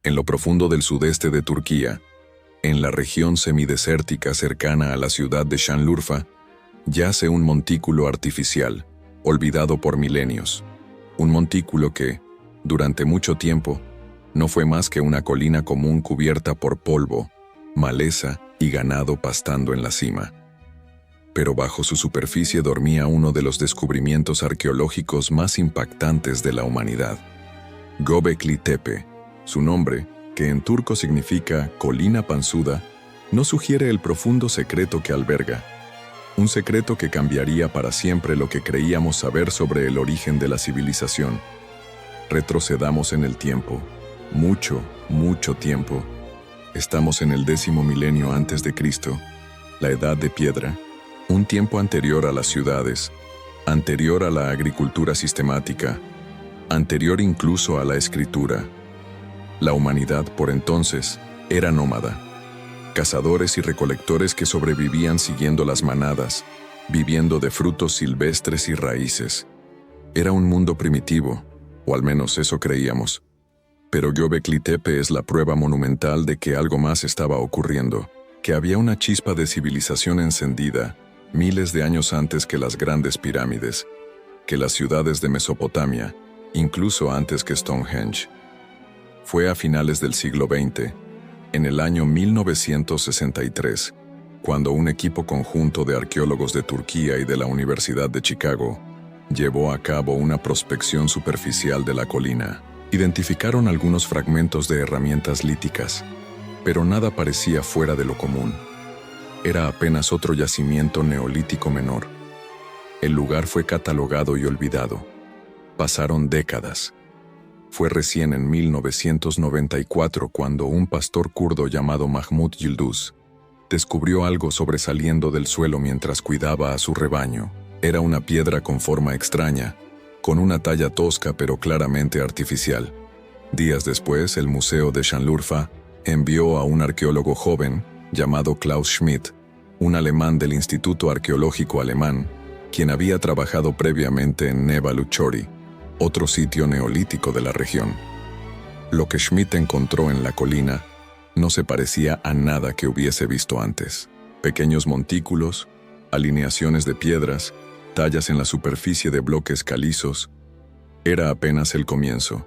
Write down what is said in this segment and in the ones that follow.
En lo profundo del sudeste de Turquía, en la región semidesértica cercana a la ciudad de Şanlıurfa, yace un montículo artificial, olvidado por milenios. Un montículo que, durante mucho tiempo, no fue más que una colina común cubierta por polvo, maleza y ganado pastando en la cima. Pero bajo su superficie dormía uno de los descubrimientos arqueológicos más impactantes de la humanidad. Göbekli Tepe, su nombre, que en turco significa colina panzuda, nos sugiere el profundo secreto que alberga. Un secreto que cambiaría para siempre lo que creíamos saber sobre el origen de la civilización. Retrocedamos en el tiempo, mucho, mucho tiempo. Estamos en el 10º milenio antes de Cristo, la Edad de Piedra, un tiempo anterior a las ciudades, anterior a la agricultura sistemática, anterior incluso a la escritura. La humanidad, por entonces, era nómada. Cazadores y recolectores que sobrevivían siguiendo las manadas, viviendo de frutos silvestres y raíces. Era un mundo primitivo, o al menos eso creíamos. Pero Göbekli Tepe es la prueba monumental de que algo más estaba ocurriendo, que había una chispa de civilización encendida miles de años antes que las grandes pirámides, que las ciudades de Mesopotamia, incluso antes que Stonehenge. Fue a finales del siglo XX, en el año 1963, cuando un equipo conjunto de arqueólogos de Turquía y de la Universidad de Chicago llevó a cabo una prospección superficial de la colina. Identificaron algunos fragmentos de herramientas líticas, pero nada parecía fuera de lo común. Era apenas otro yacimiento neolítico menor. El lugar fue catalogado y olvidado. Pasaron décadas. Fue recién en 1994 cuando un pastor kurdo llamado Mahmut Yıldız descubrió algo sobresaliendo del suelo mientras cuidaba a su rebaño. Era una piedra con forma extraña, con una talla tosca pero claramente artificial. Días después, el Museo de Şanlıurfa envió a un arqueólogo joven llamado Klaus Schmidt, un alemán del Instituto Arqueológico Alemán, quien había trabajado previamente en Neva Luchori, otro sitio neolítico de la región. Lo que Schmidt encontró en la colina no se parecía a nada que hubiese visto antes. Pequeños montículos, alineaciones de piedras, tallas en la superficie de bloques calizos. Era apenas el comienzo.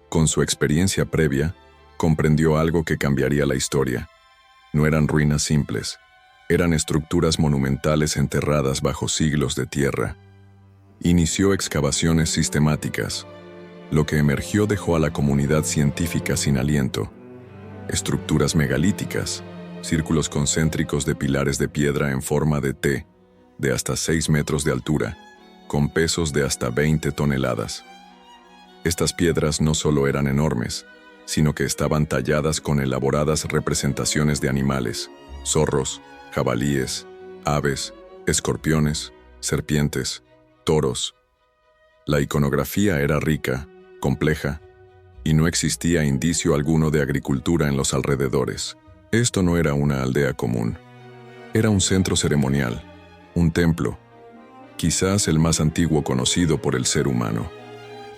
Con su experiencia previa, comprendió algo que cambiaría la historia. No eran ruinas simples, eran estructuras monumentales enterradas bajo siglos de tierra. Inició excavaciones sistemáticas. Lo que emergió dejó a la comunidad científica sin aliento. Estructuras megalíticas, círculos concéntricos de pilares de piedra en forma de T, de hasta 6 metros de altura, con pesos de hasta 20 toneladas. Estas piedras no solo eran enormes, sino que estaban talladas con elaboradas representaciones de animales, zorros, jabalíes, aves, escorpiones, serpientes, toros. La iconografía era rica, compleja, y no existía indicio alguno de agricultura en los alrededores. Esto no era una aldea común. Era un centro ceremonial, un templo, quizás el más antiguo conocido por el ser humano.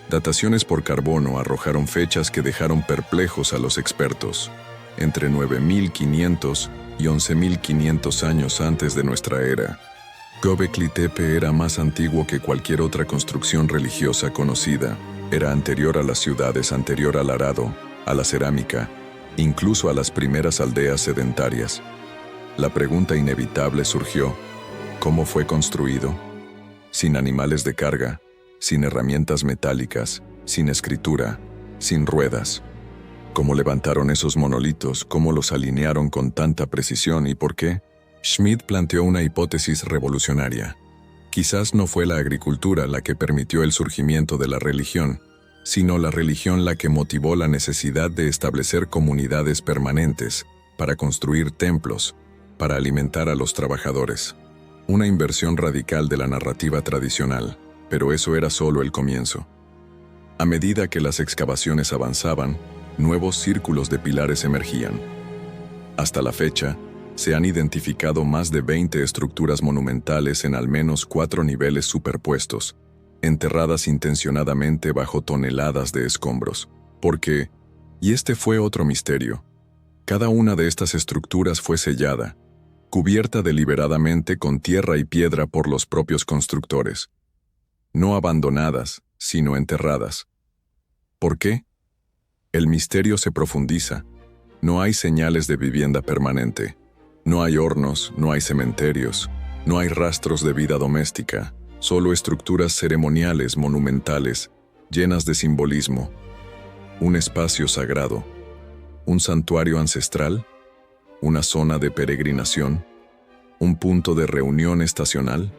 Dataciones por carbono arrojaron fechas que dejaron perplejos a los expertos, entre 9.500 y 11.500 años antes de nuestra era. Göbekli Tepe era más antiguo que cualquier otra construcción religiosa conocida. Era anterior a las ciudades, anterior al arado, a la cerámica, incluso a las primeras aldeas sedentarias. La pregunta inevitable surgió: ¿cómo fue construido? Sin animales de carga, sin herramientas metálicas, sin escritura, sin ruedas. ¿Cómo levantaron esos monolitos? ¿Cómo los alinearon con tanta precisión y por qué? Schmidt planteó una hipótesis revolucionaria. Quizás no fue la agricultura la que permitió el surgimiento de la religión, sino la religión la que motivó la necesidad de establecer comunidades permanentes, para construir templos, para alimentar a los trabajadores. Una inversión radical de la narrativa tradicional, pero eso era solo el comienzo. A medida que las excavaciones avanzaban, nuevos círculos de pilares emergían. Hasta la fecha, se han identificado más de 20 estructuras monumentales en al menos 4 niveles superpuestos, enterradas intencionadamente bajo toneladas de escombros. ¿Por qué? Y este fue otro misterio. Cada una de estas estructuras fue sellada, cubierta deliberadamente con tierra y piedra por los propios constructores. No abandonadas, sino enterradas. ¿Por qué? El misterio se profundiza. No hay señales de vivienda permanente. No hay hornos, no hay cementerios, no hay rastros de vida doméstica, solo estructuras ceremoniales monumentales, llenas de simbolismo. Un espacio sagrado, un santuario ancestral, una zona de peregrinación, un punto de reunión estacional.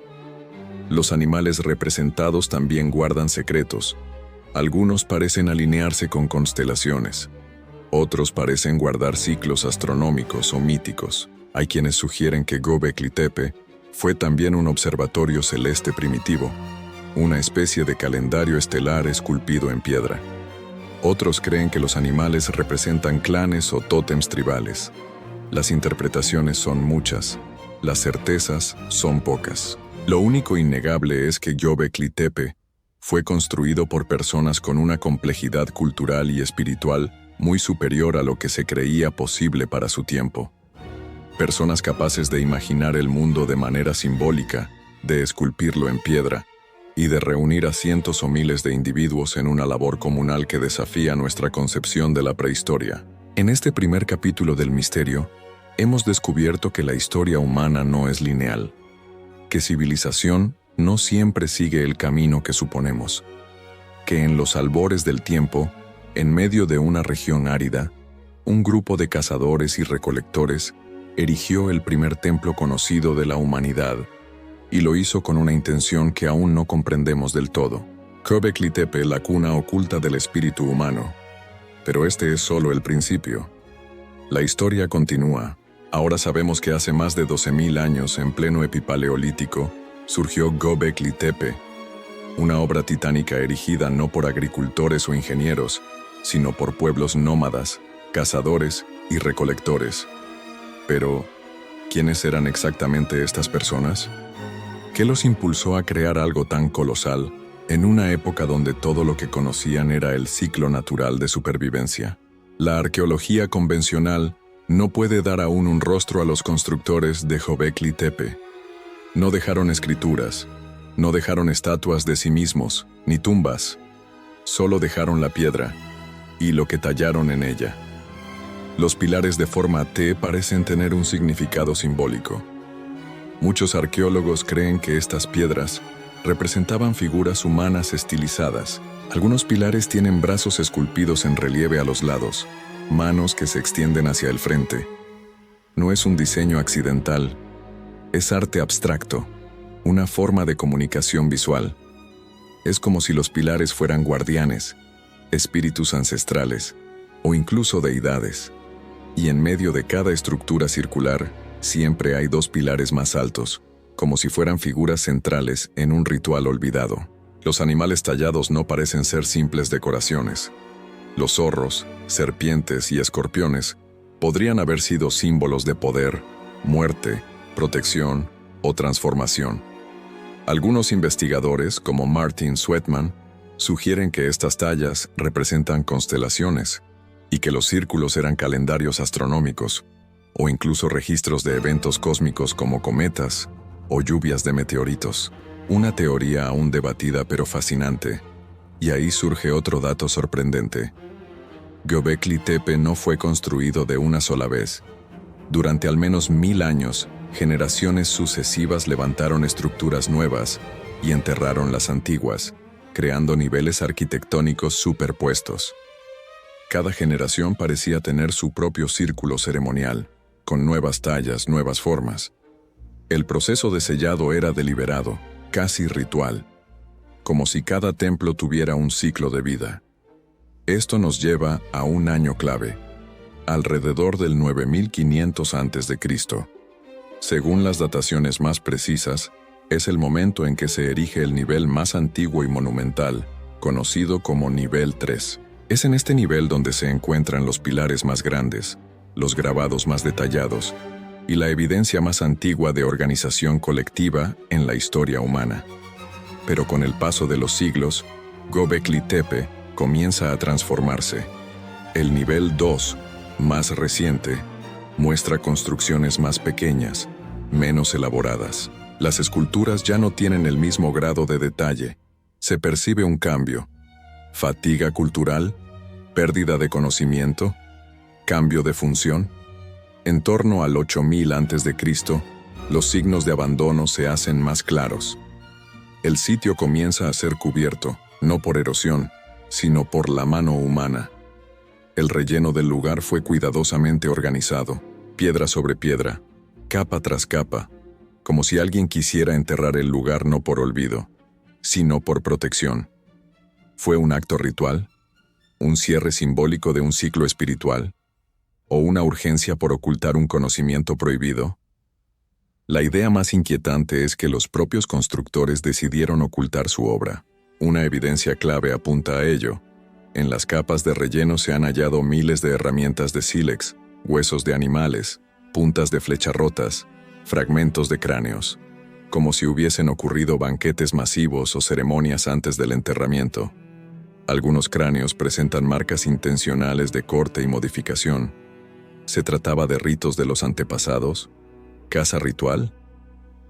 Los animales representados también guardan secretos. Algunos parecen alinearse con constelaciones. Otros parecen guardar ciclos astronómicos o míticos. Hay quienes sugieren que Göbekli Tepe fue también un observatorio celeste primitivo, una especie de calendario estelar esculpido en piedra. Otros creen que los animales representan clanes o tótems tribales. Las interpretaciones son muchas, las certezas son pocas. Lo único innegable es que Göbekli Tepe fue construido por personas con una complejidad cultural y espiritual muy superior a lo que se creía posible para su tiempo. Personas capaces de imaginar el mundo de manera simbólica, de esculpirlo en piedra, y de reunir a cientos o miles de individuos en una labor comunal que desafía nuestra concepción de la prehistoria. En este primer capítulo del misterio, hemos descubierto que la historia humana no es lineal, que civilización no siempre sigue el camino que suponemos, que en los albores del tiempo, en medio de una región árida, un grupo de cazadores y recolectores erigió el primer templo conocido de la humanidad, y lo hizo con una intención que aún no comprendemos del todo. Göbekli Tepe, la cuna oculta del espíritu humano. Pero este es solo el principio. La historia continúa. Ahora sabemos que hace más de 12.000 años, en pleno epipaleolítico, surgió Göbekli Tepe, una obra titánica erigida no por agricultores o ingenieros, sino por pueblos nómadas, cazadores y recolectores. Pero, ¿quiénes eran exactamente estas personas? ¿Qué los impulsó a crear algo tan colosal en una época donde todo lo que conocían era el ciclo natural de supervivencia? La arqueología convencional no puede dar aún un rostro a los constructores de Göbekli Tepe. No dejaron escrituras, no dejaron estatuas de sí mismos, ni tumbas. Solo dejaron la piedra y lo que tallaron en ella. Los pilares de forma T parecen tener un significado simbólico. Muchos arqueólogos creen que estas piedras representaban figuras humanas estilizadas. Algunos pilares tienen brazos esculpidos en relieve a los lados, manos que se extienden hacia el frente. No es un diseño accidental, es arte abstracto, una forma de comunicación visual. Es como si los pilares fueran guardianes, espíritus ancestrales o incluso deidades. Y en medio de cada estructura circular, siempre hay dos pilares más altos, como si fueran figuras centrales en un ritual olvidado. Los animales tallados no parecen ser simples decoraciones. Los zorros, serpientes y escorpiones podrían haber sido símbolos de poder, muerte, protección o transformación. Algunos investigadores, como Martin Sweatman, sugieren que estas tallas representan constelaciones y que los círculos eran calendarios astronómicos o incluso registros de eventos cósmicos como cometas o lluvias de meteoritos. Una teoría aún debatida pero fascinante. Y ahí surge otro dato sorprendente. Göbekli Tepe no fue construido de una sola vez. Durante al menos 1000 años, generaciones sucesivas levantaron estructuras nuevas y enterraron las antiguas, creando niveles arquitectónicos superpuestos. Cada generación parecía tener su propio círculo ceremonial, con nuevas tallas, nuevas formas. El proceso de sellado era deliberado, casi ritual, como si cada templo tuviera un ciclo de vida. Esto nos lleva a un año clave, alrededor del 9500 a.C. Según las dataciones más precisas, es el momento en que se erige el nivel más antiguo y monumental, conocido como nivel 3. Es en este nivel donde se encuentran los pilares más grandes, los grabados más detallados y la evidencia más antigua de organización colectiva en la historia humana. Pero con el paso de los siglos, Göbekli Tepe comienza a transformarse. El nivel 2, más reciente, muestra construcciones más pequeñas, menos elaboradas. Las esculturas ya no tienen el mismo grado de detalle. Se percibe un cambio. Fatiga cultural, pérdida de conocimiento, cambio de función. En torno al 8000 a.C., los signos de abandono se hacen más claros. El sitio comienza a ser cubierto, no por erosión, sino por la mano humana. El relleno del lugar fue cuidadosamente organizado, piedra sobre piedra, capa tras capa, como si alguien quisiera enterrar el lugar no por olvido, sino por protección. ¿Fue un acto ritual? ¿Un cierre simbólico de un ciclo espiritual? ¿O una urgencia por ocultar un conocimiento prohibido? La idea más inquietante es que los propios constructores decidieron ocultar su obra. Una evidencia clave apunta a ello. En las capas de relleno se han hallado miles de herramientas de sílex, huesos de animales, puntas de flecha rotas, fragmentos de cráneos, como si hubiesen ocurrido banquetes masivos o ceremonias antes del enterramiento. Algunos cráneos presentan marcas intencionales de corte y modificación. ¿Se trataba de ritos de los antepasados? ¿Caza ritual?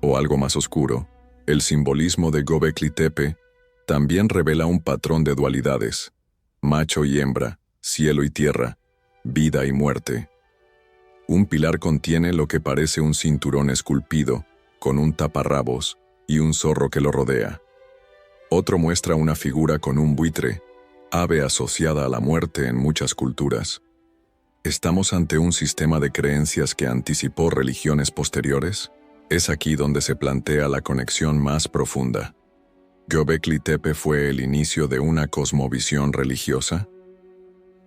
¿O algo más oscuro? El simbolismo de Göbekli Tepe también revela un patrón de dualidades: macho y hembra, cielo y tierra, vida y muerte. Un pilar contiene lo que parece un cinturón esculpido, con un taparrabos y un zorro que lo rodea. Otro muestra una figura con un buitre, ave asociada a la muerte en muchas culturas. ¿Estamos ante un sistema de creencias que anticipó religiones posteriores? Es aquí donde se plantea la conexión más profunda. ¿Göbekli Tepe fue el inicio de una cosmovisión religiosa?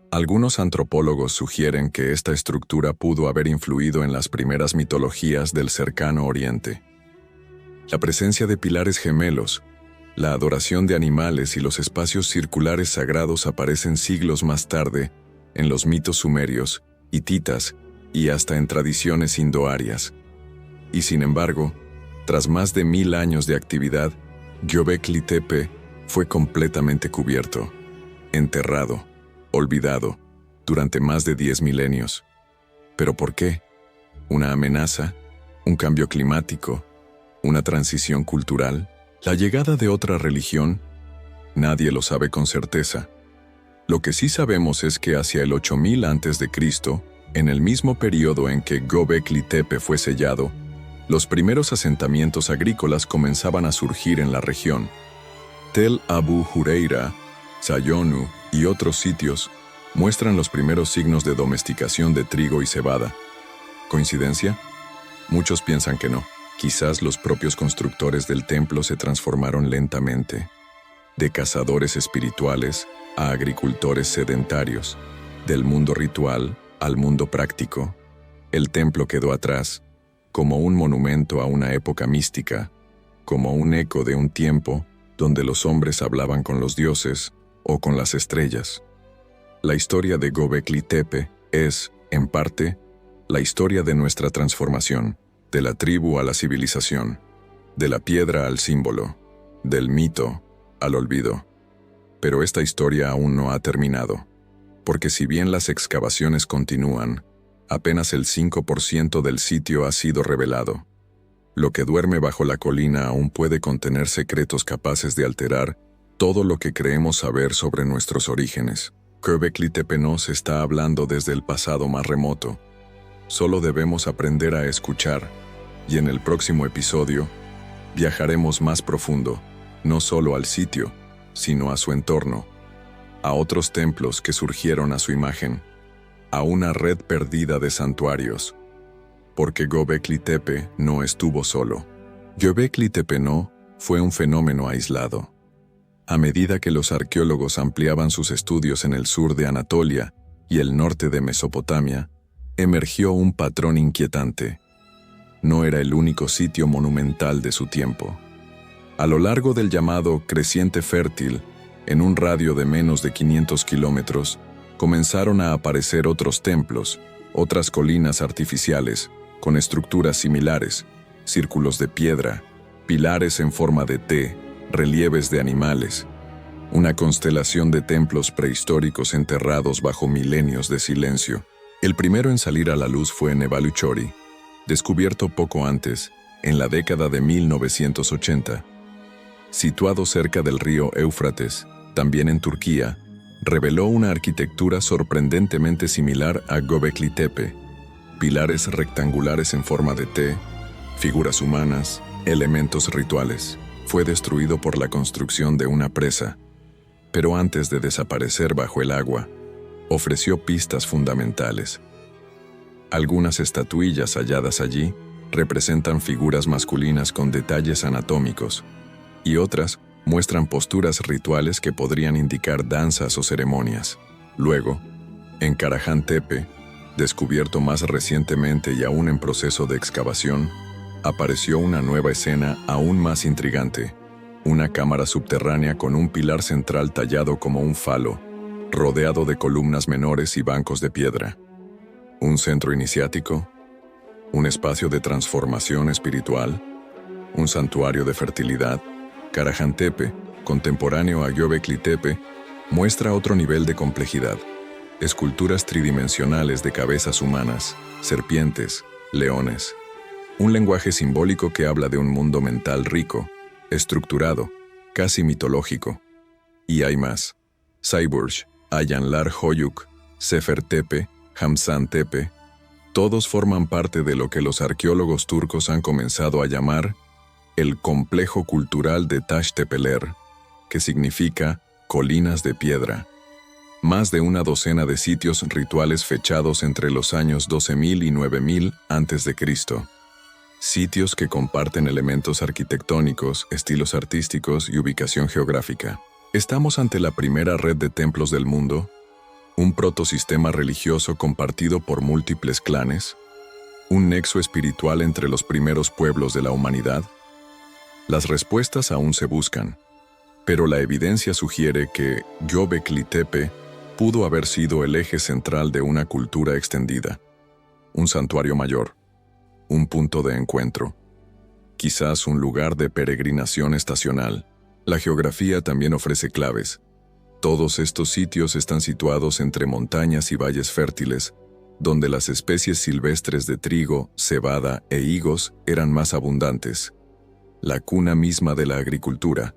Algunos antropólogos sugieren que esta estructura pudo haber influido en las primeras mitologías del cercano Oriente. La presencia de pilares gemelos, la adoración de animales y los espacios circulares sagrados aparecen siglos más tarde en los mitos sumerios, hititas y hasta en tradiciones indoarias. Y sin embargo, tras más de 1000 años de actividad, Göbekli Tepe fue completamente cubierto, enterrado, olvidado, durante más de 10 milenios. ¿Pero por qué? ¿Una amenaza? ¿Un cambio climático? ¿Una transición cultural? ¿La llegada de otra religión? Nadie lo sabe con certeza. Lo que sí sabemos es que hacia el 8000 a.C., en el mismo periodo en que Göbekli Tepe fue sellado, los primeros asentamientos agrícolas comenzaban a surgir en la región. Tel Abu Jureira, Sayonu y otros sitios muestran los primeros signos de domesticación de trigo y cebada. ¿Coincidencia? Muchos piensan que no. Quizás los propios constructores del templo se transformaron lentamente, de cazadores espirituales a agricultores sedentarios, del mundo ritual al mundo práctico. El templo quedó atrás, como un monumento a una época mística, como un eco de un tiempo donde los hombres hablaban con los dioses o con las estrellas. La historia de Göbekli Tepe es, en parte, la historia de nuestra transformación, de la tribu a la civilización, de la piedra al símbolo, del mito al olvido. Pero esta historia aún no ha terminado, porque si bien las excavaciones continúan, apenas el 5% del sitio ha sido revelado. Lo que duerme bajo la colina aún puede contener secretos capaces de alterar todo lo que creemos saber sobre nuestros orígenes. Göbekli Tepe nos está hablando desde el pasado más remoto. Solo debemos aprender a escuchar, y en el próximo episodio, viajaremos más profundo, no solo al sitio, sino a su entorno, a otros templos que surgieron a su imagen, a una red perdida de santuarios, porque Göbekli Tepe no estuvo solo. Göbekli Tepe no fue un fenómeno aislado. A medida que los arqueólogos ampliaban sus estudios en el sur de Anatolia y el norte de Mesopotamia, emergió un patrón inquietante. No era el único sitio monumental de su tiempo. A lo largo del llamado Creciente Fértil, en un radio de menos de 500 kilómetros, comenzaron a aparecer otros templos, otras colinas artificiales, con estructuras similares, círculos de piedra, pilares en forma de T, relieves de animales. una constelación de templos prehistóricos enterrados bajo milenios de silencio. El primero en salir a la luz fue Nebaluchori, descubierto poco antes, en la década de 1980. Situado cerca del río Éufrates, también en Turquía, reveló una arquitectura sorprendentemente similar a Göbekli Tepe: pilares rectangulares en forma de T, figuras humanas, elementos rituales. Fue destruido por la construcción de una presa, pero antes de desaparecer bajo el agua, ofreció pistas fundamentales. Algunas estatuillas halladas allí representan figuras masculinas con detalles anatómicos, y otras muestran posturas rituales que podrían indicar danzas o ceremonias. Luego, en Karahan Tepe, descubierto más recientemente y aún en proceso de excavación, apareció una nueva escena aún más intrigante: una cámara subterránea con un pilar central tallado como un falo, rodeado de columnas menores y bancos de piedra. Un centro iniciático, un espacio de transformación espiritual, un santuario de fertilidad. Karahan Tepe, contemporáneo a Göbekli Tepe, muestra otro nivel de complejidad: esculturas tridimensionales de cabezas humanas, serpientes, leones. Un lenguaje simbólico que habla de un mundo mental rico, estructurado, casi mitológico. Y hay más: Sayburç, Ayanlar Hoyuk, Sefer Tepe, Hamzan Tepe, todos forman parte de lo que los arqueólogos turcos han comenzado a llamar el complejo cultural de Taştepeler, que significa colinas de piedra. Más de una docena de sitios rituales fechados entre los años 12.000 y 9.000 a.C. Sitios que comparten elementos arquitectónicos, estilos artísticos y ubicación geográfica. ¿Estamos ante la primera red de templos del mundo? ¿Un protosistema religioso compartido por múltiples clanes? ¿Un nexo espiritual entre los primeros pueblos de la humanidad? Las respuestas aún se buscan, pero la evidencia sugiere que Göbekli Tepe pudo haber sido el eje central de una cultura extendida, un santuario mayor, un punto de encuentro, quizás un lugar de peregrinación estacional. La geografía también ofrece claves. Todos estos sitios están situados entre montañas y valles fértiles, donde las especies silvestres de trigo, cebada e higos eran más abundantes, la cuna misma de la agricultura,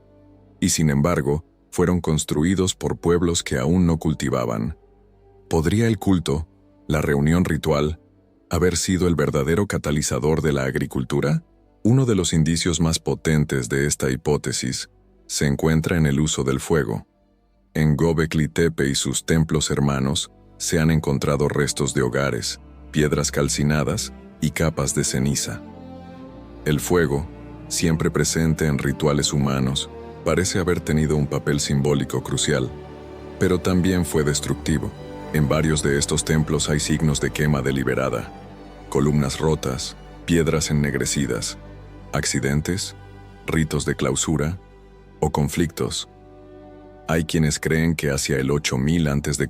y sin embargo, fueron construidos por pueblos que aún no cultivaban. ¿Podría el culto, la reunión ritual, haber sido el verdadero catalizador de la agricultura? Uno de los indicios más potentes de esta hipótesis se encuentra en el uso del fuego. En Göbekli Tepe y sus templos hermanos se han encontrado restos de hogares, piedras calcinadas y capas de ceniza. El fuego, siempre presente en rituales humanos, parece haber tenido un papel simbólico crucial, pero también fue destructivo. En varios de estos templos hay signos de quema deliberada: columnas rotas, piedras ennegrecidas, accidentes, ritos de clausura o conflictos. Hay quienes creen que hacia el 8000 a.C.,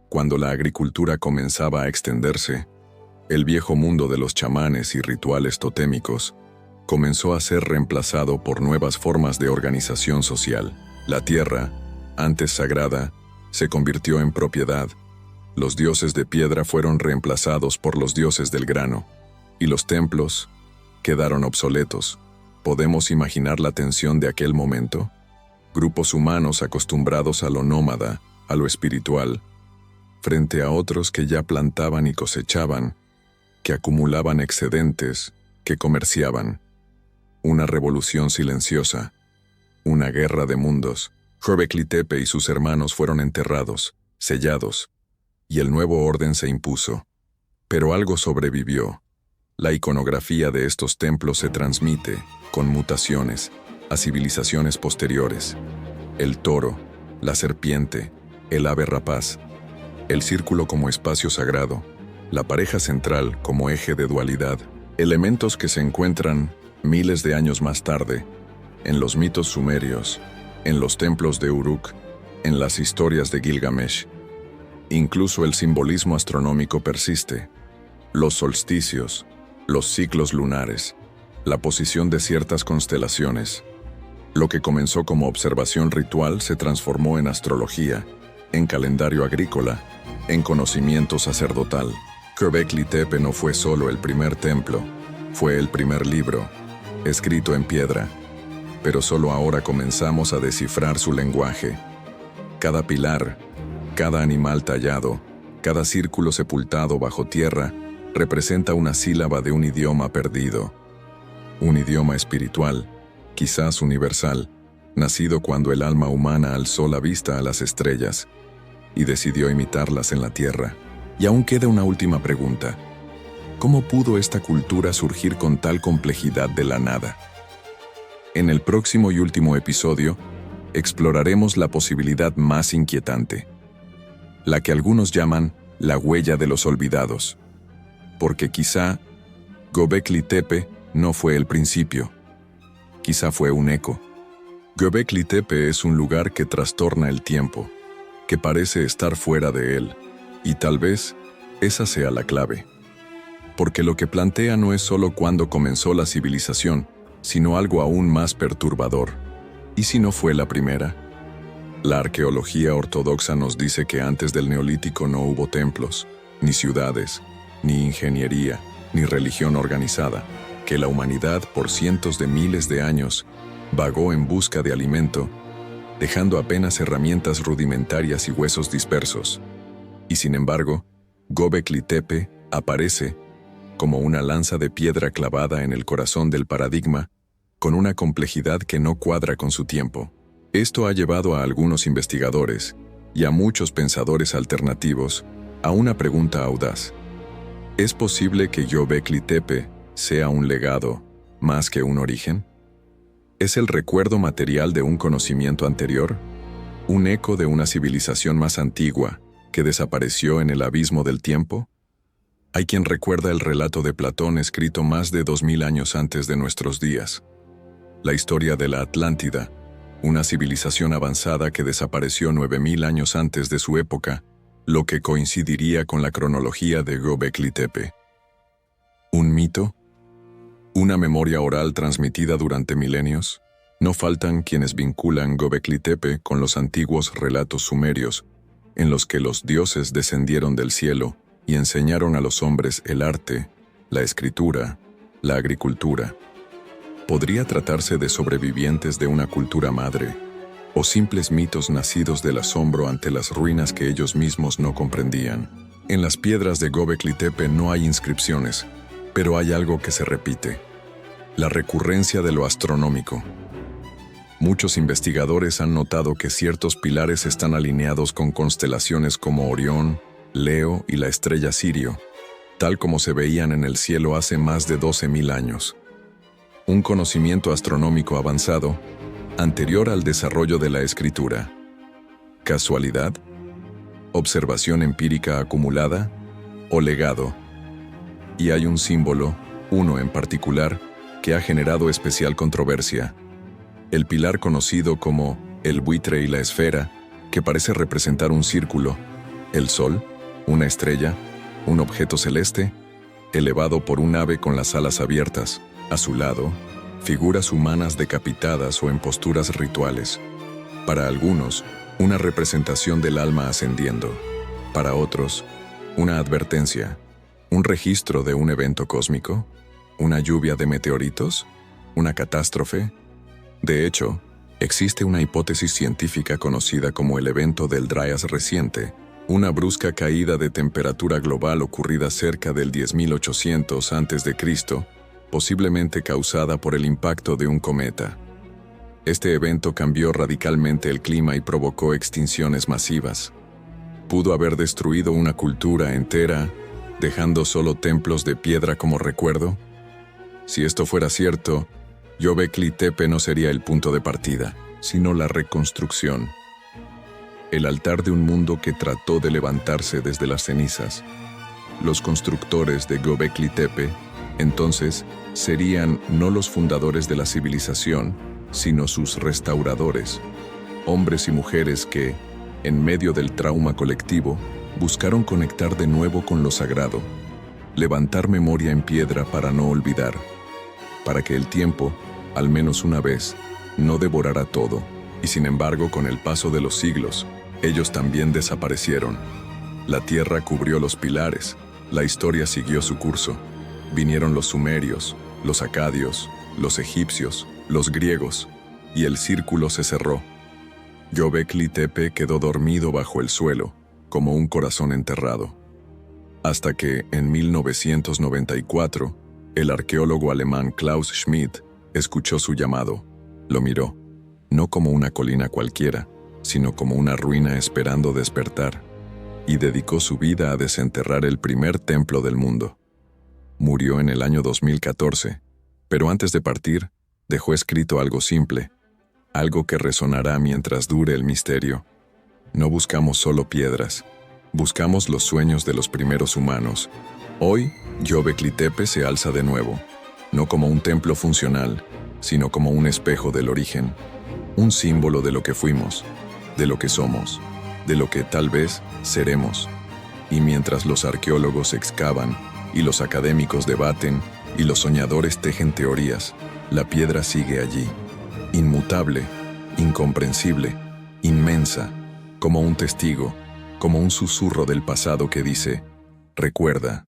cuando la agricultura comenzaba a extenderse, el viejo mundo de los chamanes y rituales totémicos comenzó a ser reemplazado por nuevas formas de organización social. La tierra, antes sagrada, se convirtió en propiedad. Los dioses de piedra fueron reemplazados por los dioses del grano, y los templos quedaron obsoletos. ¿Podemos imaginar la tensión de aquel momento? Grupos humanos acostumbrados a lo nómada, a lo espiritual, frente a otros que ya plantaban y cosechaban, que acumulaban excedentes, que comerciaban. Una revolución silenciosa, una guerra de mundos. Göbekli Tepe y sus hermanos fueron enterrados, sellados, y el nuevo orden se impuso. Pero algo sobrevivió. La iconografía de estos templos se transmite, con mutaciones, a civilizaciones posteriores. El toro, la serpiente, el ave rapaz, el círculo como espacio sagrado, la pareja central como eje de dualidad, elementos que se encuentran miles de años más tarde en los mitos sumerios, en los templos de Uruk, en las historias de Gilgamesh. Incluso el simbolismo astronómico persiste. Los solsticios, los ciclos lunares, la posición de ciertas constelaciones. Lo que comenzó como observación ritual se transformó en astrología, en calendario agrícola, en conocimiento sacerdotal. Göbekli Tepe no fue solo el primer templo, fue el primer libro, escrito en piedra. Pero solo ahora comenzamos a descifrar su lenguaje. Cada pilar, cada animal tallado, cada círculo sepultado bajo tierra, representa una sílaba de un idioma perdido. Un idioma espiritual, quizás universal, nacido cuando el alma humana alzó la vista a las estrellas y decidió imitarlas en la tierra. Y aún queda una última pregunta. ¿Cómo pudo esta cultura surgir con tal complejidad de la nada? En el próximo y último episodio, exploraremos la posibilidad más inquietante, la que algunos llaman la huella de los olvidados, porque quizá Göbekli Tepe no fue el principio, quizá fue un eco. Göbekli Tepe es un lugar que trastorna el tiempo, que parece estar fuera de él, y tal vez esa sea la clave. Porque lo que plantea no es solo cuándo comenzó la civilización, sino algo aún más perturbador. ¿Y si no fue la primera? La arqueología ortodoxa nos dice que antes del Neolítico no hubo templos, ni ciudades, ni ingeniería, ni religión organizada, que la humanidad por cientos de miles de años vagó en busca de alimento, dejando apenas herramientas rudimentarias y huesos dispersos. Y sin embargo, Göbekli Tepe aparece como una lanza de piedra clavada en el corazón del paradigma, con una complejidad que no cuadra con su tiempo. Esto ha llevado a algunos investigadores y a muchos pensadores alternativos a una pregunta audaz. ¿Es posible que Göbekli Tepe sea un legado más que un origen? ¿Es el recuerdo material de un conocimiento anterior? ¿Un eco de una civilización más antigua que desapareció en el abismo del tiempo? Hay quien recuerda el relato de Platón escrito más de 2000 años antes de nuestros días. La historia de la Atlántida, una civilización avanzada que desapareció 9000 años antes de su época, lo que coincidiría con la cronología de Göbekli Tepe. ¿Un mito? ¿Una memoria oral transmitida durante milenios? No faltan quienes vinculan Göbekli Tepe con los antiguos relatos sumerios, en los que los dioses descendieron del cielo y enseñaron a los hombres el arte, la escritura, la agricultura. ¿Podría tratarse de sobrevivientes de una cultura madre, o simples mitos nacidos del asombro ante las ruinas que ellos mismos no comprendían? En las piedras de Göbekli Tepe no hay inscripciones, pero hay algo que se repite: la recurrencia de lo astronómico. Muchos investigadores han notado que ciertos pilares están alineados con constelaciones como Orión, Leo y la estrella Sirio, tal como se veían en el cielo hace más de 12.000 años. Un conocimiento astronómico avanzado, anterior al desarrollo de la escritura. ¿Casualidad? ¿Observación empírica acumulada? ¿O legado? Y hay un símbolo, uno en particular, que ha generado especial controversia. El pilar conocido como el buitre y la esfera, que parece representar un círculo, el Sol, una estrella, un objeto celeste, elevado por un ave con las alas abiertas, a su lado, figuras humanas decapitadas o en posturas rituales. Para algunos, una representación del alma ascendiendo. Para otros, una advertencia, un registro de un evento cósmico, una lluvia de meteoritos, una catástrofe. De hecho, existe una hipótesis científica conocida como el evento del Dryas reciente, una brusca caída de temperatura global ocurrida cerca del 10.800 a.C., posiblemente causada por el impacto de un cometa. Este evento cambió radicalmente el clima y provocó extinciones masivas. Pudo haber destruido una cultura entera, dejando solo templos de piedra como recuerdo. Si esto fuera cierto, Göbekli Tepe no sería el punto de partida, sino la reconstrucción. El altar de un mundo que trató de levantarse desde las cenizas. Los constructores de Göbekli Tepe, entonces, serían no los fundadores de la civilización, sino sus restauradores, hombres y mujeres que, en medio del trauma colectivo, buscaron conectar de nuevo con lo sagrado, levantar memoria en piedra para no olvidar, para que el tiempo, al menos una vez, no devorará todo, y sin embargo, con el paso de los siglos, ellos también desaparecieron. La tierra cubrió los pilares, la historia siguió su curso. Vinieron los sumerios, los acadios, los egipcios, los griegos, y el círculo se cerró. Göbekli Tepe quedó dormido bajo el suelo, como un corazón enterrado. Hasta que, en 1994, el arqueólogo alemán Klaus Schmidt escuchó su llamado. Lo miró, no como una colina cualquiera, sino como una ruina esperando despertar, y dedicó su vida a desenterrar el primer templo del mundo. Murió en el año 2014, pero antes de partir, dejó escrito algo simple, algo que resonará mientras dure el misterio. No buscamos solo piedras, buscamos los sueños de los primeros humanos. Hoy, Göbekli Tepe se alza de nuevo, no como un templo funcional, sino como un espejo del origen, un símbolo de lo que fuimos, de lo que somos, de lo que tal vez seremos. Y mientras los arqueólogos excavan, y los académicos debaten, y los soñadores tejen teorías, la piedra sigue allí, inmutable, incomprensible, inmensa, como un testigo, como un susurro del pasado que dice: recuerda,